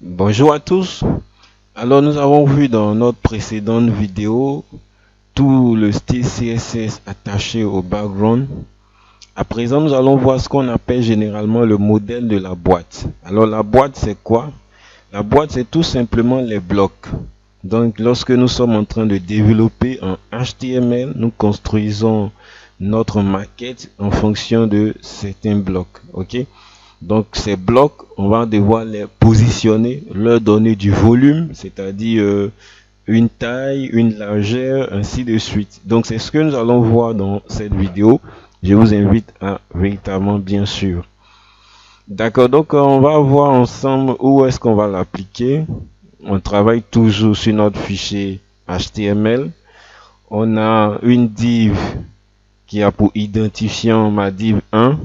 Bonjour à tous. Alors nous avons vu dans notre précédente vidéo tout le style CSS attaché au background. À présent, nous allons voir ce qu'on appelle généralement le modèle de la boîte. Alors la boîte, c'est quoi? La boîte, c'est tout simplement les blocs. Donc lorsque nous sommes en train de développer un HTML, nous construisons notre maquette en fonction de certains blocs. Ok? Donc ces blocs, on va devoir les positionner, leur donner du volume, c'est-à-dire une taille, une largeur, ainsi de suite. Donc c'est ce que nous allons voir dans cette vidéo. Je vous invite à véritablement bien sûr. D'accord, donc on va voir ensemble où est-ce qu'on va l'appliquer. On travaille toujours sur notre fichier HTML. On a une div qui a pour identifiant ma div 1.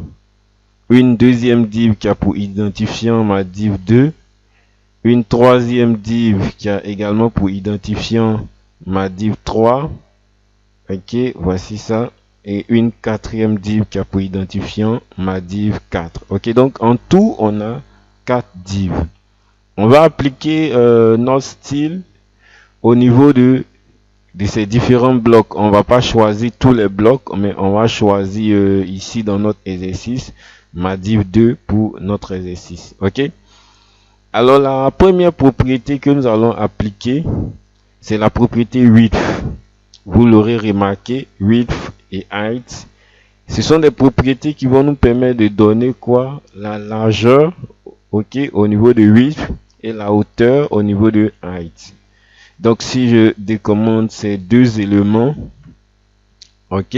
Une deuxième div qui a pour identifiant ma div 2, une troisième div qui a également pour identifiant ma div 3, ok, voici ça, et une quatrième div qui a pour identifiant ma div 4. Ok, donc en tout, on a 4 divs. On va appliquer notre style au niveau de ces différents blocs. On va pas choisir tous les blocs, mais on va choisir ici dans notre exercice ma div 2 pour notre exercice. Ok. Alors la première propriété que nous allons appliquer, c'est la propriété width. Vous l'aurez remarqué, width et height, ce sont des propriétés qui vont nous permettre de donner quoi? La largeur, ok, au niveau de width et la hauteur au niveau de height. Donc si je décommande ces deux éléments, ok,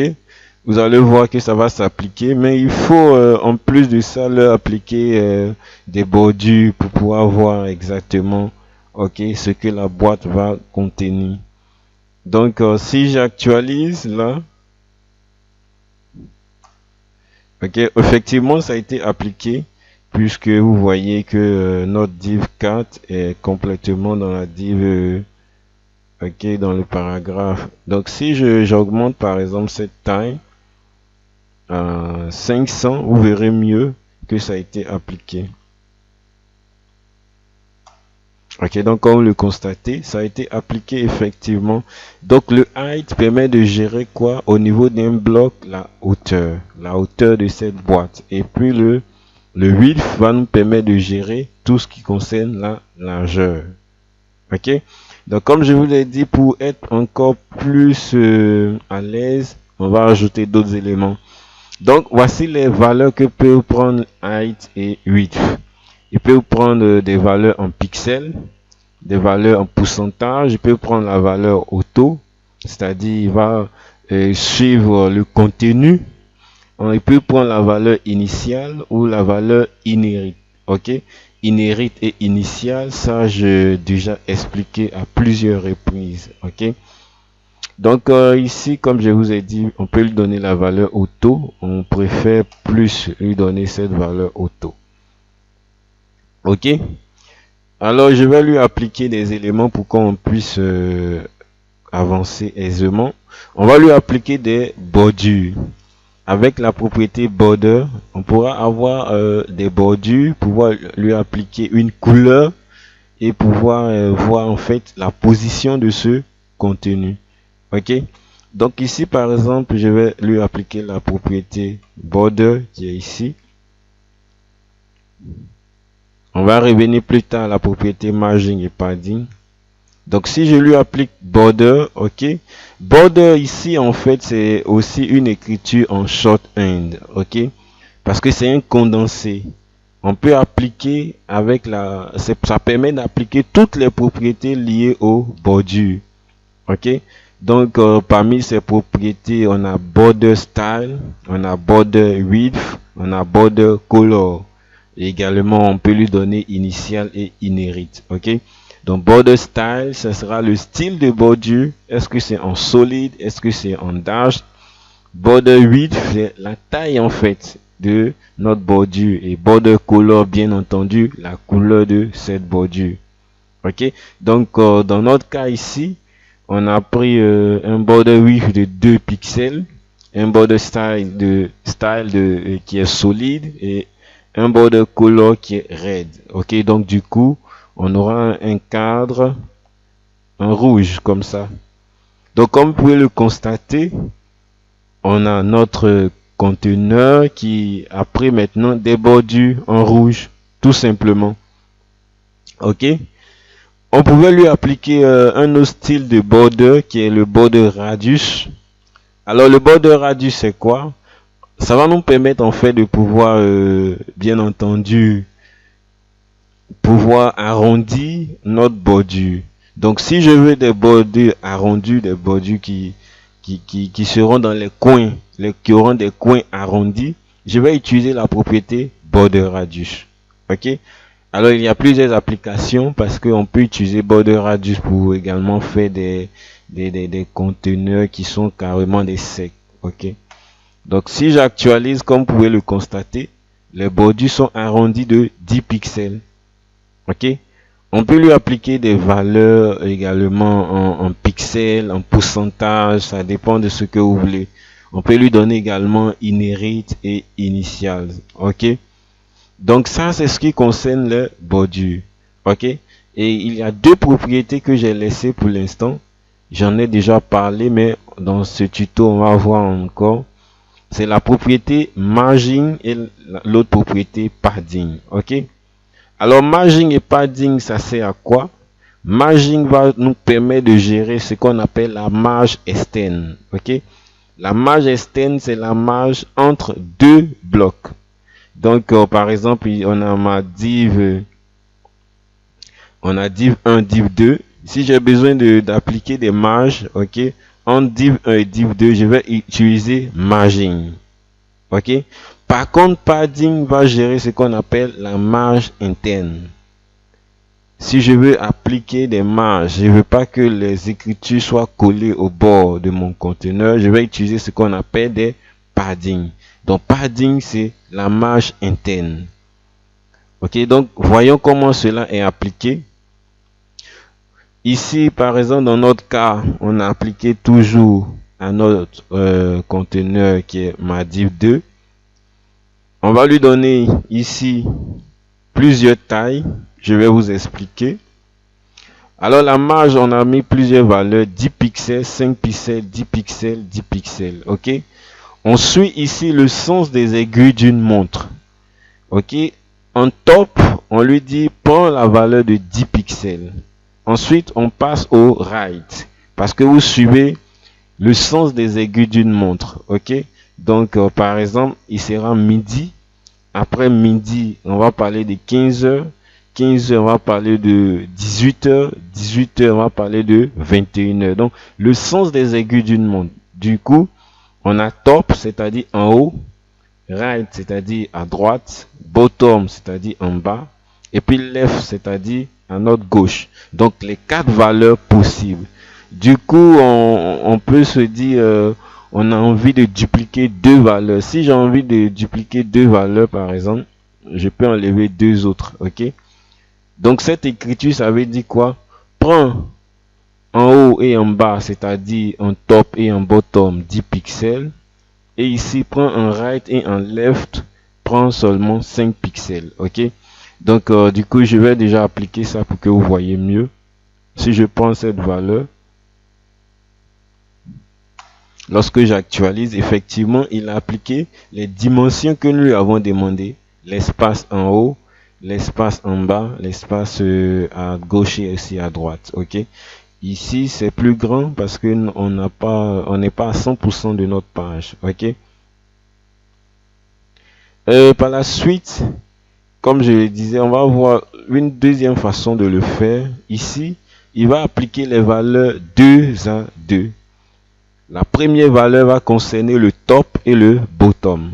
vous allez voir que ça va s'appliquer, mais il faut en plus de ça leur appliquer des bordures pour pouvoir voir exactement ok ce que la boîte va contenir. Donc si j'actualise là, ok, effectivement ça a été appliqué puisque vous voyez que notre div 4 est complètement dans la div ok, dans le paragraphe. Donc si j'augmente par exemple cette taille à 500, vous verrez mieux que ça a été appliqué. Ok, donc comme vous le constatez, ça a été appliqué effectivement. Donc le height permet de gérer quoi? Au niveau d'un bloc, la hauteur de cette boîte. Et puis le width va nous permettre de gérer tout ce qui concerne la largeur. Ok, donc comme je vous l'ai dit, pour être encore plus à l'aise, on va ajouter d'autres éléments. Donc voici les valeurs que peut prendre height et width. Il peut prendre des valeurs en pixels, des valeurs en pourcentage. Il peut prendre la valeur auto, c'est-à-dire il va suivre le contenu. Il peut prendre la valeur initiale ou la valeur inhérite. Ok, inhérite et initiale, ça j'ai déjà expliqué à plusieurs reprises. Ok, donc ici, comme je vous ai dit, on peut lui donner la valeur auto. On préfère plus lui donner cette valeur auto. Ok, alors je vais lui appliquer des éléments pour qu'on puisse avancer aisément. On va lui appliquer des bordures. Avec la propriété border, on pourra avoir des bordures, pouvoir lui appliquer une couleur et pouvoir voir en fait la position de ce contenu. Ok, donc ici par exemple, je vais lui appliquer la propriété border qui est ici. On va revenir plus tard à la propriété margin et padding. Donc si je lui applique border, ok, border ici en fait c'est aussi une écriture en shorthand, ok, parce que c'est un condensé. On peut appliquer avec ça permet d'appliquer toutes les propriétés liées aux bordures, ok. Donc parmi ces propriétés, on a border style, on a border width, on a border color. Et également, on peut lui donner initial et inherit, ok. Donc border style, ce sera le style de bordure. Est-ce que c'est en solide? Est-ce que c'est en dash? Border width, c'est la taille en fait de notre bordure. Et border color, bien entendu, la couleur de cette bordure. Ok. Donc dans notre cas ici, on a pris un border width de 2 pixels, un border style qui est solide et un border color qui est red. Ok, donc du coup on aura un cadre, un rouge comme ça. Donc comme vous pouvez le constater, on a notre conteneur qui a pris maintenant des bordures en rouge, tout simplement. Ok. On pouvait lui appliquer un autre style de border qui est le border radius. Alors le border radius c'est quoi? Ça va nous permettre en fait de pouvoir, bien entendu, pouvoir arrondir notre bordure. Donc si je veux des bordures arrondies, des bordures qui seront dans les coins, qui auront des coins arrondis, je vais utiliser la propriété border radius. Ok. Alors il y a plusieurs applications parce qu'on peut utiliser border radius pour également faire des conteneurs qui sont carrément des secs. Ok. Donc si j'actualise, comme vous pouvez le constater, les bordures sont arrondies de 10 pixels. Ok. On peut lui appliquer des valeurs également en pixels, en pourcentage, ça dépend de ce que vous voulez. On peut lui donner également inherit et initial. Ok. Donc ça, c'est ce qui concerne les bordures. Ok. Et il y a deux propriétés que j'ai laissées pour l'instant. J'en ai déjà parlé, mais dans ce tuto, on va voir encore. C'est la propriété margin et l'autre propriété padding. Ok. Alors margin et padding, ça sert à quoi? Margin va nous permettre de gérer ce qu'on appelle la marge externe. Ok. La marge externe, c'est la marge entre deux blocs. Donc, par exemple, on a ma div, on a div 1, div 2. Si j'ai besoin d'appliquer des marges, ok, entre div 1 et div 2, je vais utiliser margin. Ok. Par contre, padding va gérer ce qu'on appelle la marge interne. Si je veux appliquer des marges, je ne veux pas que les écritures soient collées au bord de mon conteneur, je vais utiliser ce qu'on appelle des padding. Donc, padding, c'est la marge interne. Ok, donc voyons comment cela est appliqué. Ici, par exemple, dans notre cas, on a appliqué toujours à notre conteneur qui est ma div 2. On va lui donner ici plusieurs tailles. Je vais vous expliquer. Alors la marge, on a mis plusieurs valeurs, 10 pixels, 5 pixels, 10 pixels, 10 pixels. Ok. On suit ici le sens des aiguilles d'une montre. Ok. En top, on lui dit prends la valeur de 10 pixels. Ensuite, on passe au right. Parce que vous suivez le sens des aiguilles d'une montre. Ok. Donc, par exemple, il sera midi. Après midi, on va parler de 15 heures. 15 heures, on va parler de 18 heures. 18 heures, on va parler de 21 heures. Donc, le sens des aiguilles d'une montre. Du coup, on a top, c'est-à-dire en haut. Right, c'est-à-dire à droite. Bottom, c'est-à-dire en bas. Et puis left, c'est-à-dire à notre gauche. Donc, les quatre valeurs possibles. Du coup, on peut se dire, on a envie de dupliquer deux valeurs. Si j'ai envie de dupliquer deux valeurs, par exemple, je peux enlever deux autres. Ok. Donc, cette écriture, ça veut dire quoi? Prends en haut et en bas, c'est-à-dire en top et en bottom, 10 pixels. Et ici, prends en right et en left, prends seulement 5 pixels. Ok. Donc, du coup, je vais déjà appliquer ça pour que vous voyez mieux. Si je prends cette valeur, lorsque j'actualise, effectivement, il a appliqué les dimensions que nous lui avons demandé. L'espace en haut, l'espace en bas, l'espace à gauche et aussi à droite. Ok. Ici, c'est plus grand parce que on n'est pas à 100% de notre page. Ok. Par la suite, comme je le disais, on va voir une deuxième façon de le faire. Ici, il va appliquer les valeurs 2 à 2. La première valeur va concerner le top et le bottom.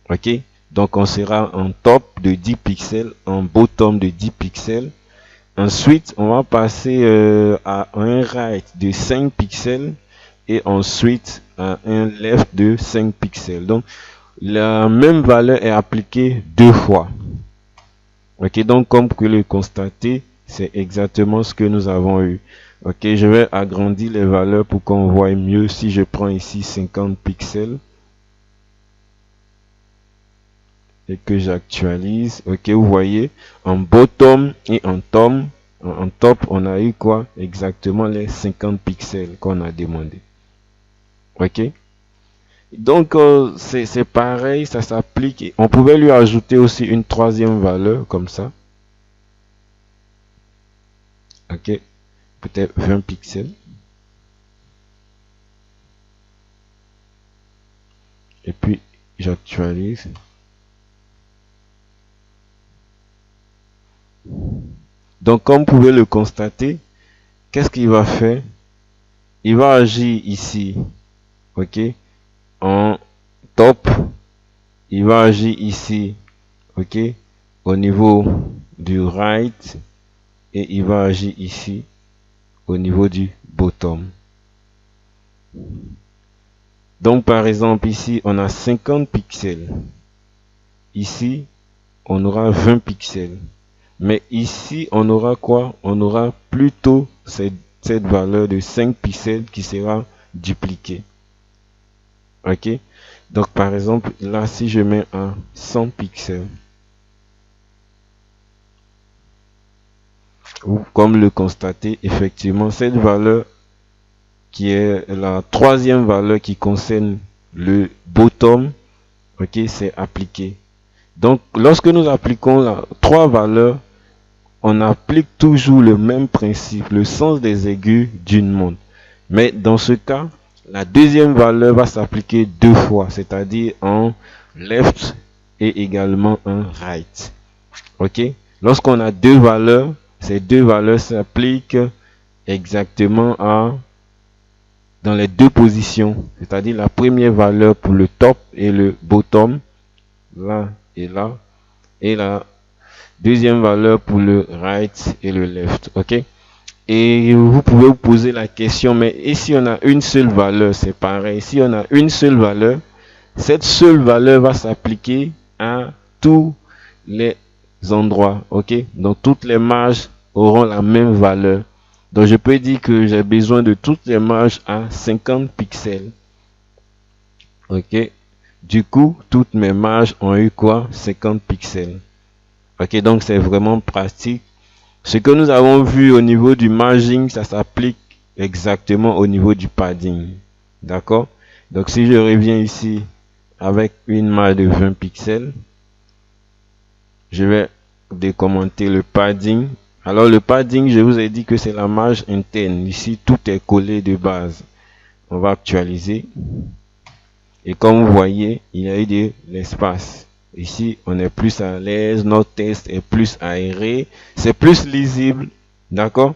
Ok. Donc, on sera en top de 10 pixels, en bottom de 10 pixels. Ensuite, on va passer à un right de 5 pixels et ensuite à un left de 5 pixels. Donc, la même valeur est appliquée deux fois. Ok, donc comme vous pouvez le constater, c'est exactement ce que nous avons eu. Ok, je vais agrandir les valeurs pour qu'on voit mieux. Si je prends ici 50 pixels et que j'actualise, ok, vous voyez, en bottom et en top, on a eu quoi? Exactement les 50 pixels qu'on a demandé. Ok. Donc, c'est pareil, ça s'applique. On pouvait lui ajouter aussi une troisième valeur, comme ça. Ok. Peut-être 20 pixels. Et puis, j'actualise. Donc, comme vous pouvez le constater, qu'est-ce qu'il va faire? Il va agir ici, ok, en top. Il va agir ici, ok, au niveau du right. Et il va agir ici, au niveau du bottom. Donc, par exemple, ici, on a 50 pixels. Ici, on aura 20 pixels. Mais ici, on aura quoi? On aura plutôt cette valeur de 5 pixels qui sera dupliquée. Ok? Donc, par exemple, là, si je mets un 100 pixels, comme le constatez, effectivement, cette valeur qui est la troisième valeur qui concerne le bottom, ok, c'est appliqué. Donc, lorsque nous appliquons la trois valeurs, on applique toujours le même principe, le sens des aigus d'une montre. Mais dans ce cas, la deuxième valeur va s'appliquer deux fois, c'est-à-dire en left et également en right. Ok? Lorsqu'on a deux valeurs, ces deux valeurs s'appliquent exactement dans les deux positions, c'est-à-dire la première valeur pour le top et le bottom, là et là, et la deuxième valeur pour le right et le left. Ok? Et vous pouvez vous poser la question, mais et si on a une seule valeur? C'est pareil. Si on a une seule valeur, cette seule valeur va s'appliquer à tous les endroits. Ok? Donc toutes les marges auront la même valeur. Donc je peux dire que j'ai besoin de toutes les marges à 50 pixels. Ok? Du coup, toutes mes marges ont eu quoi? 50 pixels. Ok, donc c'est vraiment pratique. Ce que nous avons vu au niveau du margin, ça s'applique exactement au niveau du padding. D'accord? Donc si je reviens ici avec une marge de 20 pixels, je vais décommenter le padding. Alors le padding, je vous ai dit que c'est la marge interne. Ici, tout est collé de base. On va actualiser. Et comme vous voyez, il y a eu de l'espace. Ici, on est plus à l'aise, notre texte est plus aéré, c'est plus lisible, d'accord?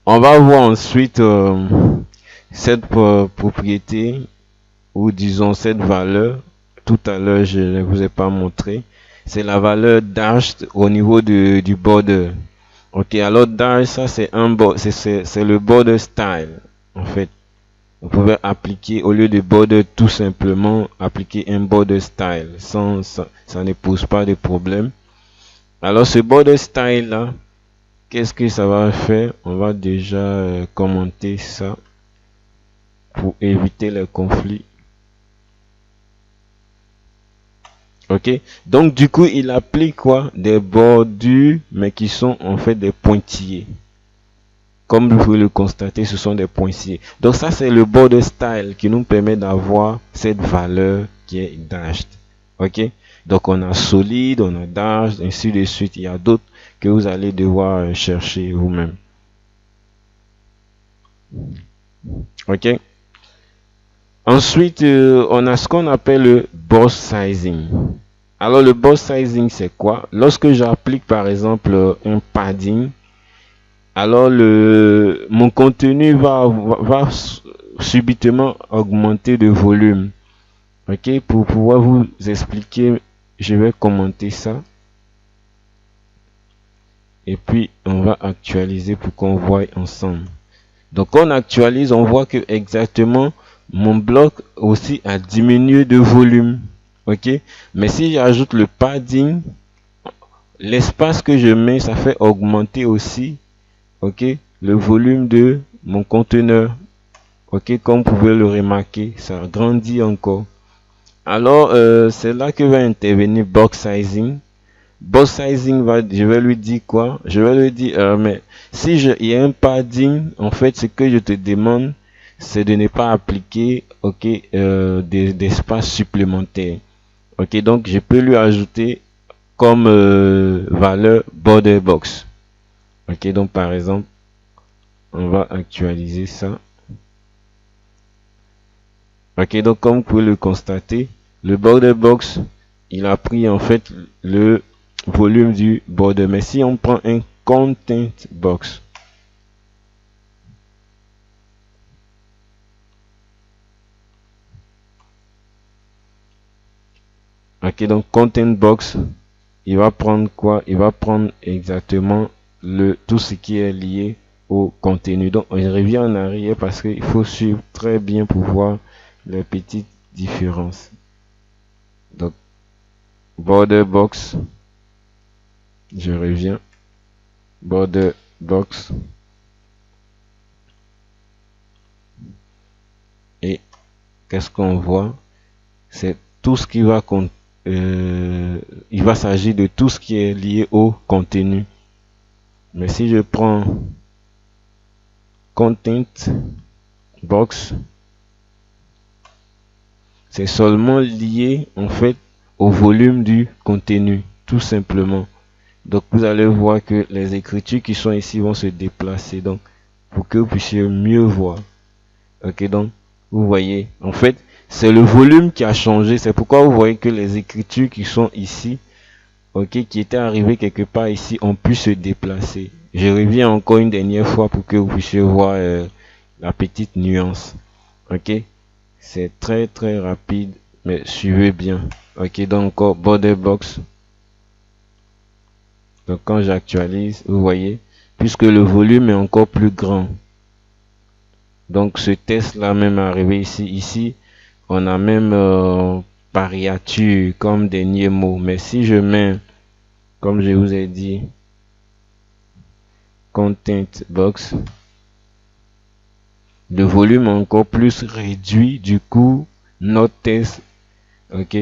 On va voir ensuite cette propriété, ou disons cette valeur. Tout à l'heure, je ne vous ai pas montré. C'est la valeur dashed au niveau du border. Ok, alors dash, ça c'est le border style, en fait. Vous pouvez appliquer, au lieu de border, tout simplement appliquer un border style. Ça ne pose pas de problème. Alors ce border style là, qu'est-ce que ça va faire? On va déjà commenter ça pour éviter les conflits. Ok, donc du coup il applique quoi? Des bordures, mais qui sont en fait des pointillés. Comme vous pouvez le constater, ce sont des pointillés. Donc ça, c'est le border style qui nous permet d'avoir cette valeur qui est dashed. Ok? Donc on a solide, on a dashed, ainsi de suite. Il y a d'autres que vous allez devoir chercher vous-même. Ok? Ensuite, on a ce qu'on appelle le box sizing. Alors le box sizing, c'est quoi? Lorsque j'applique par exemple un padding, alors mon contenu va subitement augmenter de volume. Ok, pour pouvoir vous expliquer, je vais commenter ça. Et puis, on va actualiser pour qu'on voie ensemble. Donc, on actualise, on voit que exactement mon bloc aussi a diminué de volume. Ok, mais si j'ajoute le padding, l'espace que je mets, ça fait augmenter aussi, ok, le volume de mon conteneur. Ok, comme vous pouvez le remarquer, ça grandit encore. Alors, c'est là que va intervenir box sizing. Box sizing je vais lui dire quoi? Je vais lui dire, mais si il y a un padding, en fait, ce que je te demande, c'est de ne pas appliquer, ok, d'espace supplémentaire. Ok, donc je peux lui ajouter comme valeur border box. Ok, donc par exemple, on va actualiser ça. Ok, donc comme vous pouvez le constater, le border box, il a pris en fait le volume du border. Mais si on prend un content box, ok, donc content box, il va prendre quoi? Il va prendre exactement tout ce qui est lié au contenu. Donc on revient en arrière parce qu'il faut suivre très bien pour voir les petites différences. Donc border box, je reviens, border box, et qu'est-ce qu'on voit? C'est tout ce qui va il va s'agir de tout ce qui est lié au contenu. Mais si je prends content box, c'est seulement lié en fait au volume du contenu, tout simplement. Donc vous allez voir que les écritures qui sont ici vont se déplacer, donc pour que vous puissiez mieux voir. Ok, donc vous voyez, en fait, c'est le volume qui a changé. C'est pourquoi vous voyez que les écritures qui sont ici, ok, qui étaient arrivées quelque part ici, ont pu se déplacer. Je reviens encore une dernière fois pour que vous puissiez voir la petite nuance. Ok, c'est très très rapide, mais suivez bien. Ok, donc encore border box. Donc quand j'actualise, vous voyez, puisque le volume est encore plus grand. Donc ce test là même arrivé ici, on a même pariature comme dernier mot. Mais si je mets, comme je vous ai dit, content box, le volume est encore plus réduit. Du coup, notre test, ok,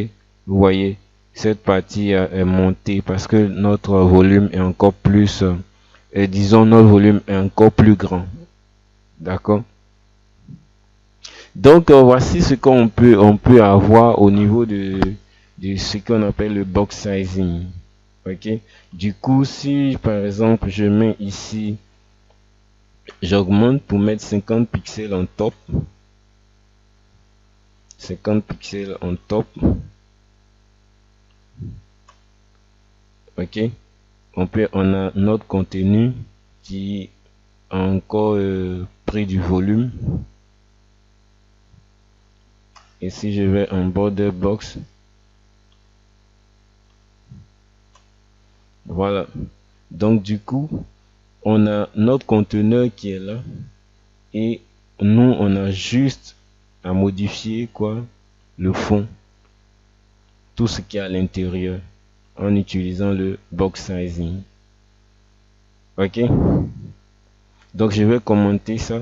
vous voyez, cette partie est montée parce que notre volume est encore plus, disons, notre volume est encore plus grand. D'accord? Donc, voici ce on peut avoir au niveau de ce qu'on appelle le box sizing. Ok. Du coup, si par exemple je mets ici, j'augmente pour mettre 50 pixels en top. 50 pixels en top. Ok. On a notre contenu qui a encore pris du volume. Et si je vais en border box, voilà. Donc du coup, on a notre conteneur qui est là. Et nous, on a juste à modifier quoi? Le fond. Tout ce qui est à l'intérieur. En utilisant le box sizing. Ok? Donc je vais commenter ça.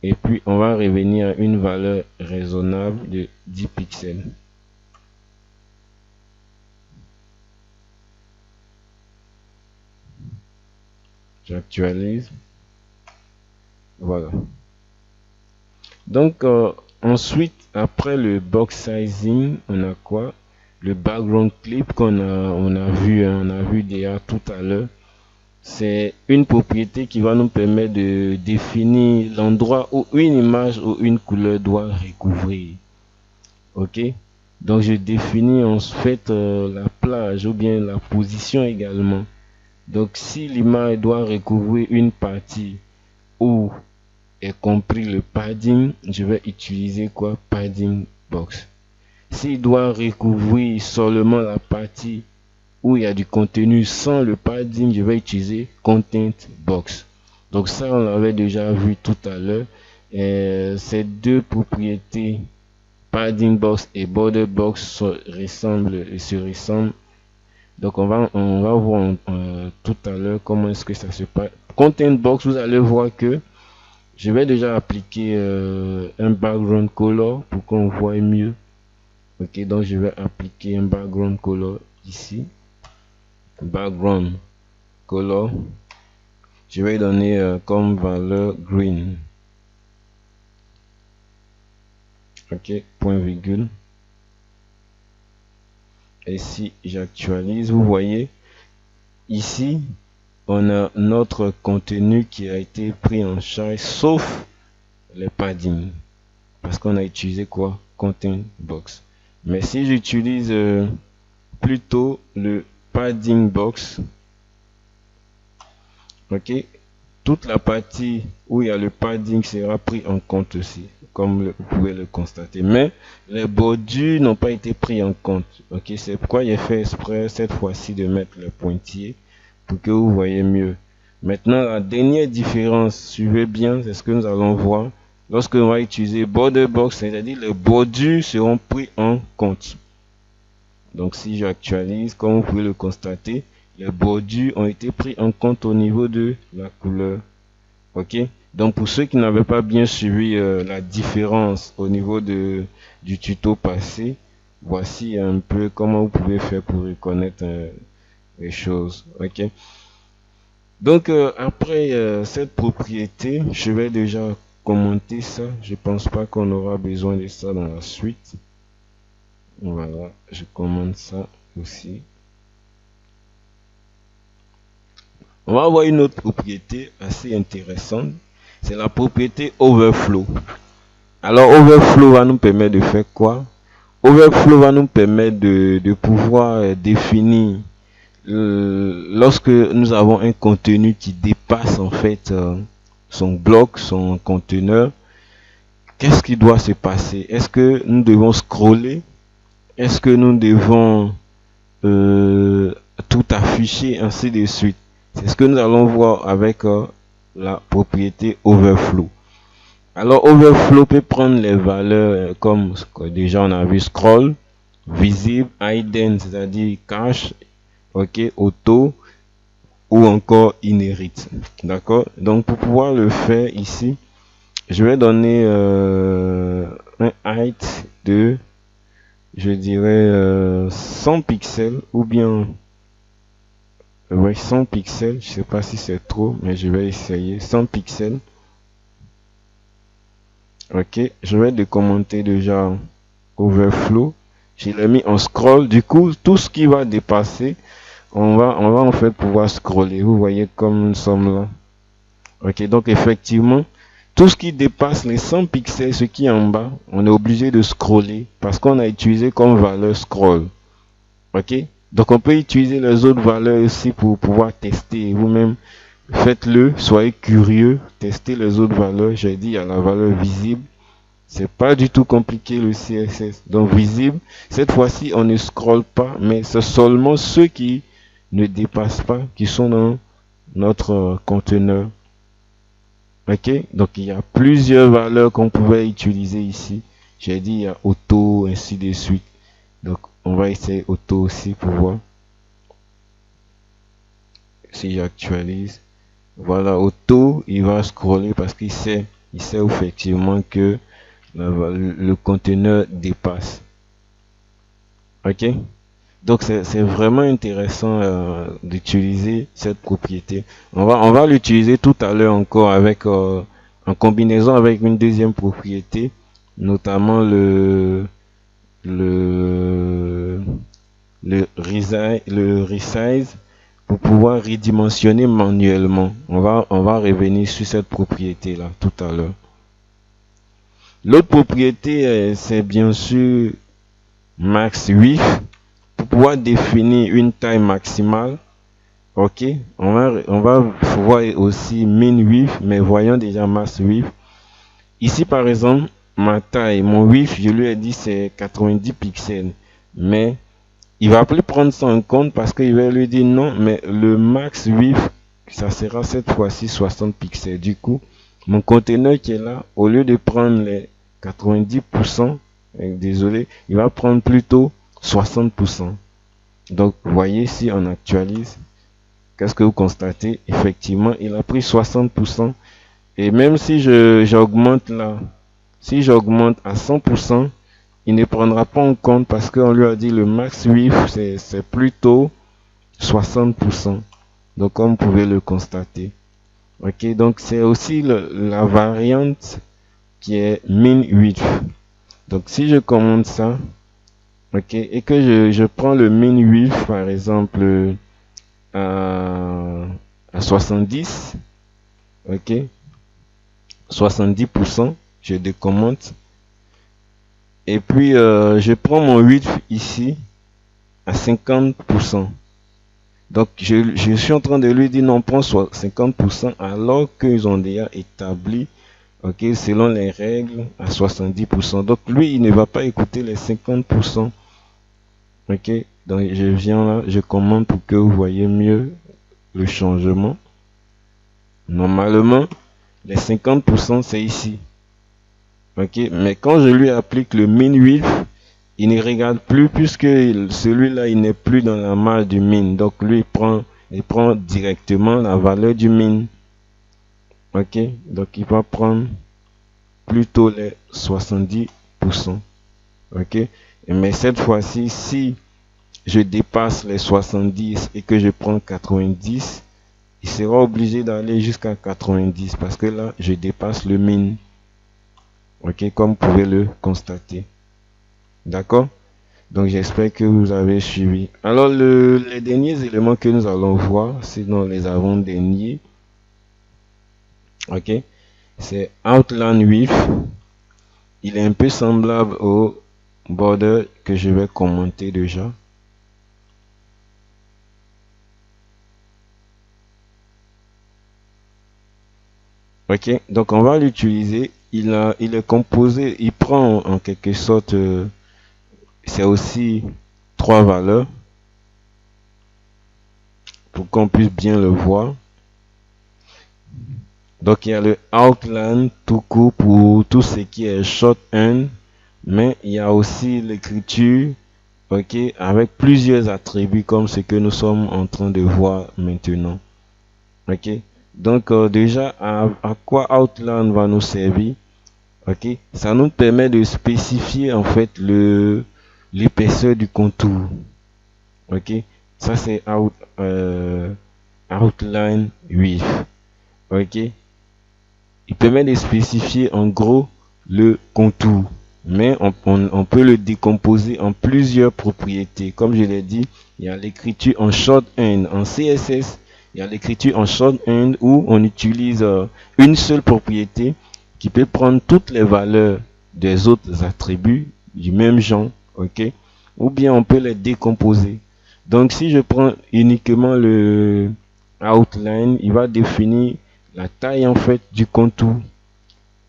Et puis on va revenir à une valeur raisonnable de 10 pixels. J'actualise. Voilà. Donc ensuite, après le box sizing, on a quoi? Le background clip on a vu, hein, on a vu déjà tout à l'heure. C'est une propriété qui va nous permettre de définir l'endroit où une image ou une couleur doit recouvrir. Ok? Donc je définis en fait la plage ou bien la position également. Donc si l'image doit recouvrir une partie où est compris le padding, je vais utiliser quoi? Padding box. S'il doit recouvrir seulement la partie où il y a du contenu sans le padding, je vais utiliser content box. Donc ça, on l'avait déjà vu tout à l'heure. Ces deux propriétés, padding box et border box, se ressemblent. Donc on va voir tout à l'heure comment est-ce que ça se passe. Content box, vous allez voir que je vais déjà appliquer un background color pour qu'on voit mieux. Ok, donc je vais appliquer un background color ici. Background color, je vais donner comme valeur green. Ok, point virgule. Et si j'actualise, vous voyez ici on a notre contenu qui a été pris en charge sauf les padding parce qu'on a utilisé quoi, content box. Mais si j'utilise plutôt le padding box, ok, toute la partie où il y a le padding sera pris en compte aussi, comme vous pouvez le constater. Mais les bordures n'ont pas été pris en compte. Ok, c'est pourquoi j'ai fait exprès cette fois-ci de mettre le pointillé pour que vous voyez mieux. Maintenant, la dernière différence, suivez bien, c'est ce que nous allons voir. Lorsque on va utiliser border box, c'est-à-dire les bordures seront pris en compte. Donc si j'actualise, comme vous pouvez le constater, les bordures ont été pris en compte au niveau de la couleur. Ok, donc pour ceux qui n'avaient pas bien suivi la différence au niveau du tuto passé, voici un peu comment vous pouvez faire pour reconnaître les choses. Ok, donc après cette propriété, je vais déjà commenter ça. Je pense pas qu'on aura besoin de ça dans la suite. Voilà, je commente ça aussi. On va avoir une autre propriété assez intéressante. C'est la propriété overflow. Alors overflow va nous permettre de faire quoi? Overflow va nous permettre de pouvoir définir lorsque nous avons un contenu qui dépasse en fait son bloc, son conteneur. Qu'est-ce qui doit se passer? Est-ce que nous devons scroller? Est-ce que nous devons tout afficher, ainsi de suite? C'est ce que nous allons voir avec la propriété overflow. Alors overflow peut prendre les valeurs comme déjà on a vu scroll, visible, hidden, c'est-à-dire cache, ok, auto ou encore inherit. D'accord? Donc pour pouvoir le faire ici, je vais donner un height de, je dirais 100 pixels ou bien 100 pixels. Je sais pas si c'est trop, mais je vais essayer 100 pixels. Ok, je vais décommenter déjà overflow. Je l'ai mis en scroll. Du coup, tout ce qui va dépasser, on va en fait pouvoir scroller. Vous voyez comme nous sommes là. Ok, donc effectivement, tout ce qui dépasse les 100 pixels, ce qui est en bas, on est obligé de scroller parce qu'on a utilisé comme valeur scroll. Ok, donc on peut utiliser les autres valeurs aussi pour pouvoir tester vous-même. Faites-le, soyez curieux, testez les autres valeurs. J'ai dit, il y a la valeur visible. C'est pas du tout compliqué le CSS. Donc visible, cette fois-ci on ne scrolle pas, mais c'est seulement ceux qui ne dépassent pas, qui sont dans notre conteneur. Ok, donc il y a plusieurs valeurs qu'on pouvait utiliser ici. J'ai dit il y a auto, ainsi de suite. Donc on va essayer auto aussi pour voir. Si j'actualise, voilà, auto, il va scroller parce qu'il sait effectivement que le conteneur dépasse. Ok, donc c'est vraiment intéressant d'utiliser cette propriété. On va l'utiliser tout à l'heure encore avec en combinaison avec une deuxième propriété, notamment le resize pour pouvoir redimensionner manuellement. On va revenir sur cette propriété là tout à l'heure. L'autre propriété c'est bien sûr max width pour pouvoir définir une taille maximale. Ok, on va voir aussi min width, mais voyons déjà max width. Ici par exemple, ma taille, mon width, je lui ai dit c'est 90 pixels, mais il va plus prendre ça en compte parce qu'il va lui dire non, mais le max width, ça sera cette fois-ci 60 pixels. Du coup, mon conteneur qui est là, au lieu de prendre les 90%, désolé, il va prendre plutôt 60%. Donc, vous voyez, si on actualise, qu'est-ce que vous constatez? Effectivement, il a pris 60%. Et même si j'augmente là, si j'augmente à 100%, il ne prendra pas en compte parce qu'on lui a dit le max width c'est plutôt 60%. Donc comme vous pouvez le constater. Ok, donc c'est aussi la variante qui est min width. Donc si je commande ça, ok, et que je prends le min width par exemple à 70, ok, 70%, je décommente. Et puis je prends mon width ici à 50%. Donc je suis en train de lui dire non, prends 50% alors qu'ils ont déjà établi, ok, selon les règles à 70%. Donc lui, il ne va pas écouter les 50%. Ok, donc je viens là, je commande pour que vous voyez mieux le changement. Normalement, les 50% c'est ici. Ok, mais quand je lui applique le min width, il ne regarde plus puisque celui-là il n'est plus dans la marge du min. Donc lui il prend directement la valeur du min. Ok, donc il va prendre plutôt les 70%. Ok, mais cette fois-ci, si je dépasse les 70 et que je prends 90, il sera obligé d'aller jusqu'à 90 parce que là, je dépasse le min. Ok, comme vous pouvez le constater. D'accord? Donc, j'espère que vous avez suivi. Alors, les derniers éléments que nous allons voir, c'est dans les avant-derniers. Ok? C'est Outline Width. Il est un peu semblable au border que je vais commenter déjà. Ok, donc on va l'utiliser. Il est composé, il prend en quelque sorte, c'est aussi 3 valeurs pour qu'on puisse bien le voir. Donc il y a le outline tout court pour tout ce qui est shorthand, mais il y a aussi l'écriture, ok, avec plusieurs attributs comme ce que nous sommes en train de voir maintenant. Ok, donc déjà à quoi outline va nous servir? Ok, ça nous permet de spécifier en fait l'épaisseur du contour. Ok, ça c'est outline width. Ok, il permet de spécifier en gros le contour, mais on peut le décomposer en plusieurs propriétés. Comme je l'ai dit, il y a l'écriture en shorthand. En CSS, il y a l'écriture en shorthand où on utilise une seule propriété qui peut prendre toutes les valeurs des autres attributs du même genre, ok, ou bien on peut les décomposer. Donc si je prends uniquement le outline, il va définir la taille en fait du contour.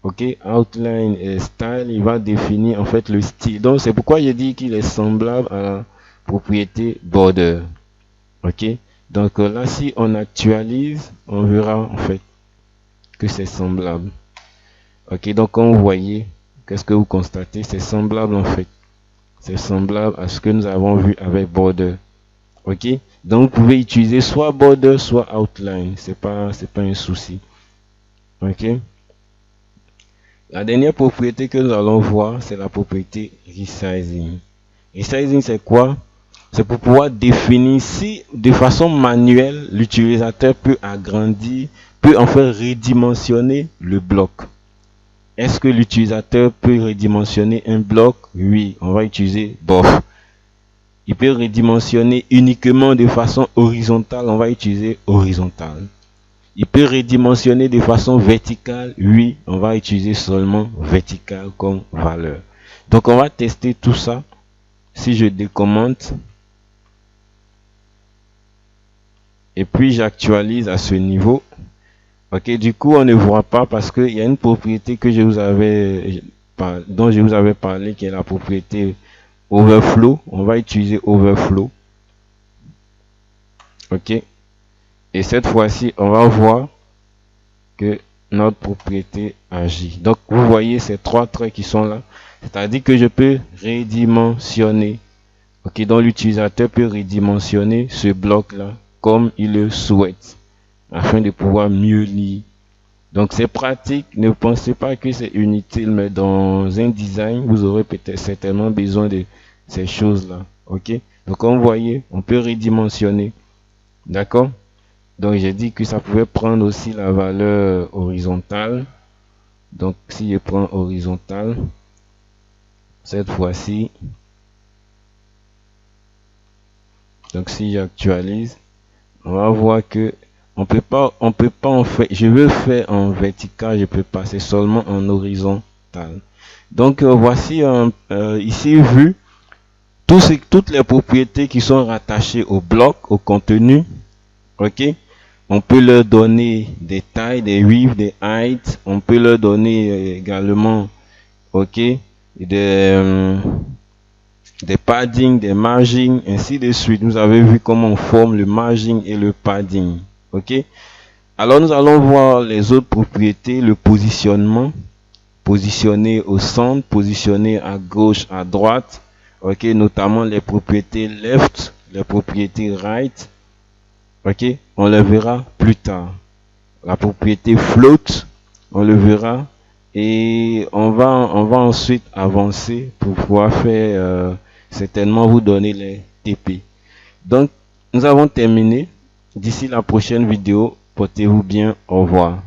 Ok, outline et style, il va définir en fait le style. Donc c'est pourquoi je dis qu'il est semblable à la propriété border. Ok, donc là si on actualise, on verra en fait que c'est semblable. Ok, donc comme vous voyez, qu'est-ce que vous constatez? C'est semblable en fait. C'est semblable à ce que nous avons vu avec border. Ok, donc vous pouvez utiliser soit border, soit outline. C'est pas un souci. Ok. La dernière propriété que nous allons voir, c'est la propriété resizing. Resizing, c'est quoi? C'est pour pouvoir définir si de façon manuelle, l'utilisateur peut agrandir, peut en fait redimensionner le bloc. Est-ce que l'utilisateur peut redimensionner un bloc? Oui, on va utiliser BOF. Il peut redimensionner uniquement de façon horizontale, on va utiliser horizontal. Il peut redimensionner de façon verticale, oui, on va utiliser seulement vertical comme valeur. Donc on va tester tout ça. Si je décommente et puis j'actualise à ce niveau, ok, du coup on ne voit pas parce qu'il y a une propriété que dont je vous avais parlé qui est la propriété overflow. On va utiliser overflow, ok, et cette fois-ci on va voir que notre propriété agit. Donc vous voyez ces 3 traits qui sont là, c'est-à-dire que je peux redimensionner. Ok, donc l'utilisateur peut redimensionner ce bloc là comme il le souhaite afin de pouvoir mieux lire. Donc c'est pratique, ne pensez pas que c'est inutile, mais dans un design, vous aurez peut-être certainement besoin de ces choses-là. Ok? Donc comme vous voyez, on peut redimensionner. D'accord? Donc j'ai dit que ça pouvait prendre aussi la valeur horizontale. Donc si je prends horizontale, cette fois-ci, donc si j'actualise, on va voir que on peut pas en fait, je veux faire en vertical, je peux pas, c'est seulement en horizontal. Donc voici ici vu toutes les propriétés qui sont rattachées au bloc, au contenu. Ok, on peut leur donner des tailles, des widths, des heights, on peut leur donner également, ok, des padding, des margins, ainsi de suite. Vous avez vu comment on forme le margin et le padding. Ok. Alors nous allons voir les autres propriétés, le positionnement, positionner au centre, positionner à gauche, à droite. Ok, notamment les propriétés left, les propriétés right. Ok, on le verra plus tard. La propriété float, on le verra. Et on va ensuite avancer pour pouvoir faire certainement vous donner les TP. Donc, nous avons terminé. D'ici la prochaine vidéo, portez-vous bien. Au revoir.